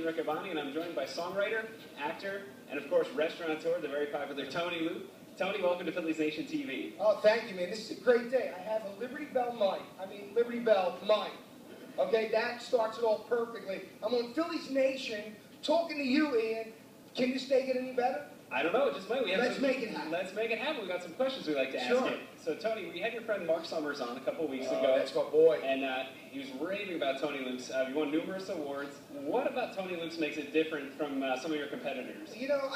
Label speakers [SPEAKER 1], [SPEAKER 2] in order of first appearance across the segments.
[SPEAKER 1] Riccaboni, and I'm joined by songwriter, actor, and of course restaurateur, the very popular Tony Luke. Tony, welcome to Phillies Nation TV.
[SPEAKER 2] Oh, thank you, man. This is a great day. I have a Liberty Bell mic. Liberty Bell mic. Okay, that starts it all perfectly. I'm on Phillies Nation, talking to you, Ian. Can this day get any better?
[SPEAKER 1] I don't know, it just might.
[SPEAKER 2] Let's make it happen.
[SPEAKER 1] Let's make it happen. We've got some questions we'd like to ask you. So, Tony, we had your friend Mark Summers on a couple of weeks ago.
[SPEAKER 2] That's my boy.
[SPEAKER 1] And he was raving about Tony Luke's. You won numerous awards. What about Tony Luke's makes it different from some of your competitors?
[SPEAKER 2] You know,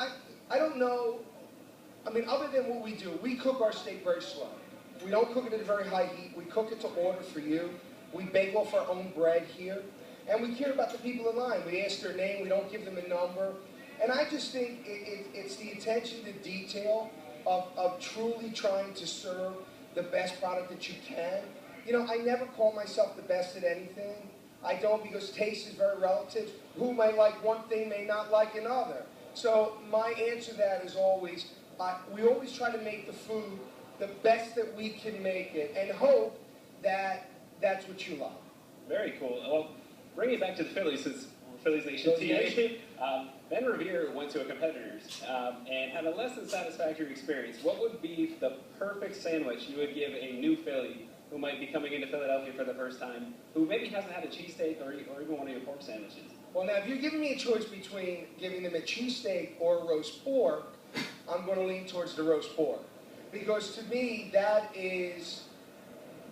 [SPEAKER 2] I don't know. Other than what we do, we cook our steak very slow. We don't cook it at a very high heat. We cook it to order for you. We bake off our own bread here. And we care about the people in line. We ask their name. We don't give them a number. And I just think it's the attention to detail of truly trying to serve the best product that you can. You know, I never call myself the best at anything. I don't, because taste is very relative. Who may like one thing may not like another. So my answer to that is always, we always try to make the food the best that we can make it and hope that that's what you love.
[SPEAKER 1] Very cool. Well, bring it back to the Phillies, since Phillies Nation TV. Ben Revere went to a competitor's and had a less than satisfactory experience. What would be the perfect sandwich you would give a new Philly who might be coming into Philadelphia for the first time, who maybe hasn't had a cheesesteak or even one of your pork sandwiches?
[SPEAKER 2] Well, now, if you're giving me a choice between giving them a cheesesteak or a roast pork, I'm going to lean towards the roast pork. Because to me, that is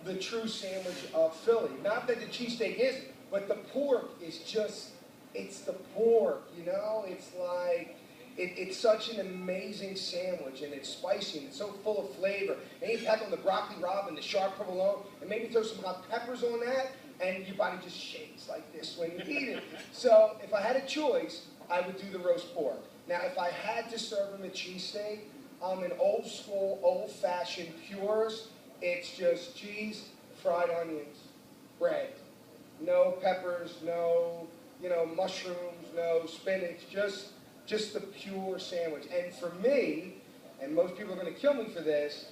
[SPEAKER 2] the true sandwich of Philly. Not that the cheesesteak isn't, but the pork is just, it's the pork, you know? It's like, it's such an amazing sandwich, and it's spicy, and it's so full of flavor. And you pack on the broccoli rabe and the sharp provolone, and maybe throw some hot peppers on that, and your body just shakes like this when you eat it. So if I had a choice, I would do the roast pork. Now, if I had to serve them a cheesesteak, I'm an old school, old-fashioned purist. It's just cheese, fried onions, bread. No peppers, no, mushrooms, no spinach, just the pure sandwich. And for me, and most people are going to kill me for this,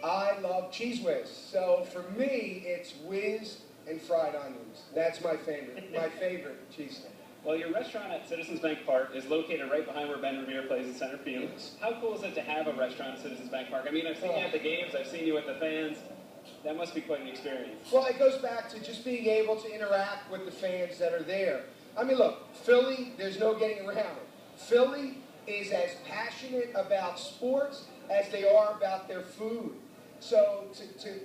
[SPEAKER 2] I love Cheez Whiz. So for me, it's whiz and fried onions. That's my favorite cheesesteak.
[SPEAKER 1] Well, your restaurant at Citizens Bank Park is located right behind where Ben Revere plays in center field. How cool is it to have a restaurant at Citizens Bank Park? I've seen you at the games, I've seen you with the fans. That must be quite an experience.
[SPEAKER 2] Well, it goes back to just being able to interact with the fans that are there. Look, Philly, there's no getting around it. Philly is as passionate about sports as they are about their food. So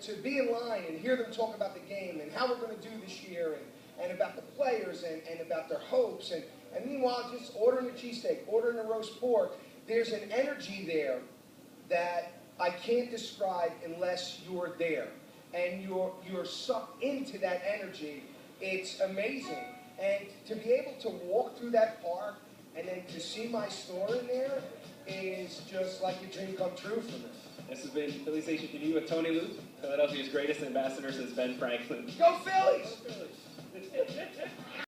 [SPEAKER 2] to be in line and hear them talk about the game and how we're going to do this year and about the players and about their hopes and meanwhile just ordering a cheesesteak, ordering a roast pork, there's an energy there that I can't describe unless you're there. And you're sucked into that energy. It's amazing. And to be able to walk through that park and then to see my store in there is just like a dream come true for me.
[SPEAKER 1] This has been Phillies Nation TV with Tony Luke, Philadelphia's greatest ambassador since Ben Franklin.
[SPEAKER 2] Go Phillies!
[SPEAKER 1] Go Phillies!